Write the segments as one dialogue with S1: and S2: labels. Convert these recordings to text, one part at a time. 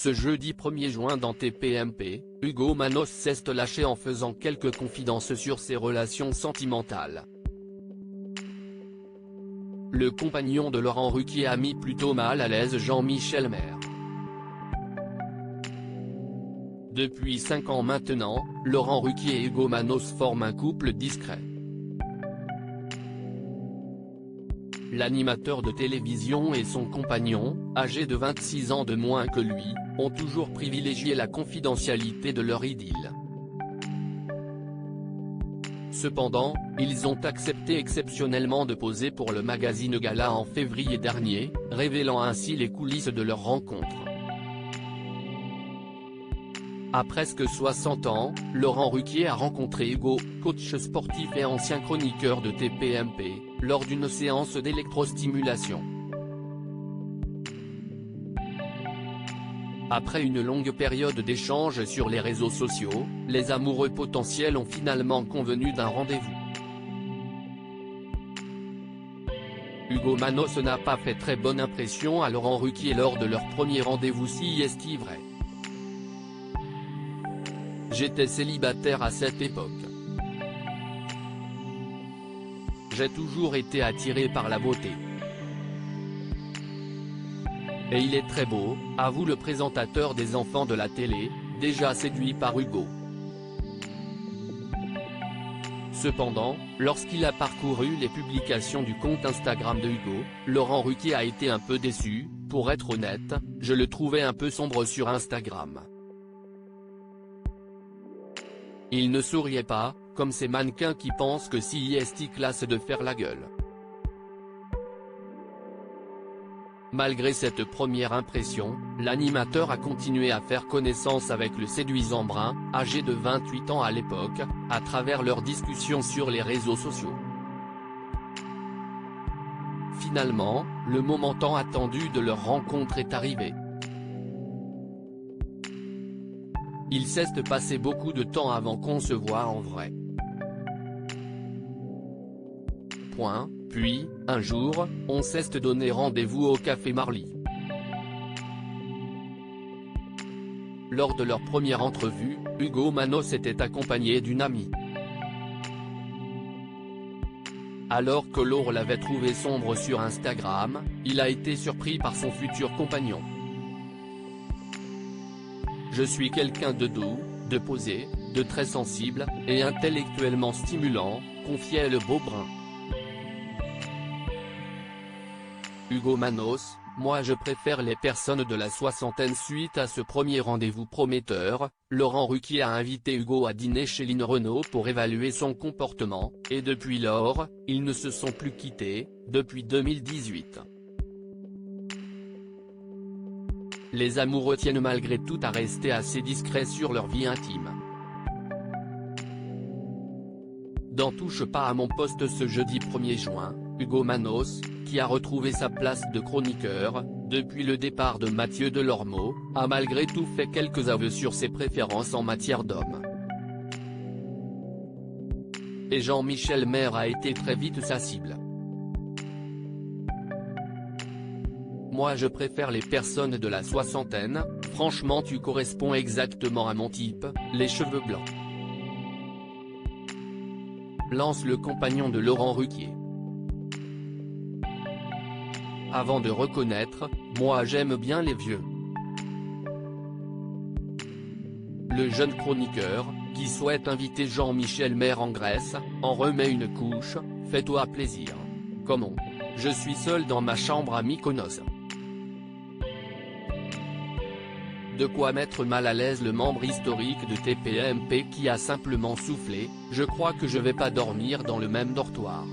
S1: Ce jeudi 1er juin dans TPMP, Hugo Manos s'est lâché en faisant quelques confidences sur ses relations sentimentales. Le compagnon de Laurent Ruquier a mis plutôt mal à l'aise Jean-Michel Maire. Depuis 5 ans maintenant, Laurent Ruquier et Hugo Manos forment un couple discret. L'animateur de télévision et son compagnon, âgé de 26 ans de moins que lui, ont toujours privilégié la confidentialité de leur idylle. Cependant, ils ont accepté exceptionnellement de poser pour le magazine Gala en février dernier, révélant ainsi les coulisses de leur rencontre. À presque 60 ans, Laurent Ruquier a rencontré Hugo, coach sportif et ancien chroniqueur de TPMP, lors d'une séance d'électrostimulation. Après une longue période d'échanges sur les réseaux sociaux, les amoureux potentiels ont finalement convenu d'un rendez-vous. Hugo Manos n'a pas fait très bonne impression à Laurent Ruquier lors de leur premier rendez-vous, si est-il vrai. J'étais célibataire à cette époque. J'ai toujours été attiré par la beauté. Et il est très beau, avoue le présentateur des enfants de la télé, déjà séduit par Hugo. Cependant, lorsqu'il a parcouru les publications du compte Instagram de Hugo, Laurent Ruquier a été un peu déçu. Pour être honnête, je le trouvais un peu sombre sur Instagram. Il ne souriait pas, comme ces mannequins qui pensent que si est classe de faire la gueule. Malgré cette première impression, l'animateur a continué à faire connaissance avec le séduisant brun, âgé de 28 ans à l'époque, à travers leurs discussions sur les réseaux sociaux. Finalement, le moment tant attendu de leur rencontre est arrivé. Il s'est passé beaucoup de temps avant qu'on se voie en vrai. Puis, un jour, on s'est donné rendez-vous au Café Marly. Lors de leur première entrevue, Hugo Manos était accompagné d'une amie. Alors que Laure l'avait trouvé sombre sur Instagram, il a été surpris par son futur compagnon. Je suis quelqu'un de doux, de posé, de très sensible, et intellectuellement stimulant, confiait le beau brun. Hugo Manos, moi je préfère les personnes de la soixantaine. Suite à ce premier rendez-vous prometteur, Laurent Ruquier a invité Hugo à dîner chez Lynn Renaud pour évaluer son comportement, et depuis lors, ils ne se sont plus quittés, depuis 2018. Les amoureux tiennent malgré tout à rester assez discrets sur leur vie intime. Dans Touche pas à mon poste ce jeudi 1er juin, Hugo Manos, qui a retrouvé sa place de chroniqueur, depuis le départ de Mathieu Delormeau, a malgré tout fait quelques aveux sur ses préférences en matière d'hommes. Et Jean-Michel Maire a été très vite sa cible. Moi je préfère les personnes de la soixantaine, franchement tu corresponds exactement à mon type, les cheveux blancs. Lance le compagnon de Laurent Ruquier. Avant de reconnaître, moi j'aime bien les vieux. Le jeune chroniqueur, qui souhaite inviter Jean-Michel Maire en Grèce, en remet une couche, fais-toi plaisir. Comment ? Je suis seul dans ma chambre à Mykonos. De quoi mettre mal à l'aise le membre historique de TPMP qui a simplement soufflé, je crois que je vais pas dormir dans le même dortoir.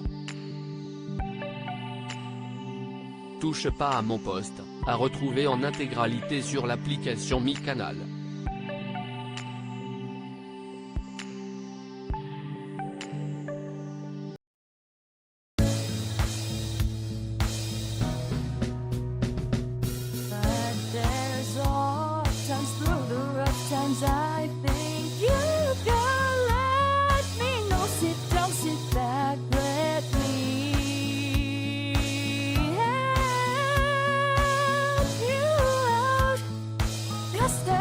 S1: Touche pas à mon poste, à retrouver en intégralité sur l'application MyCanal.
S2: I think you can let me know. Sit down, sit back, let me help you out. faster.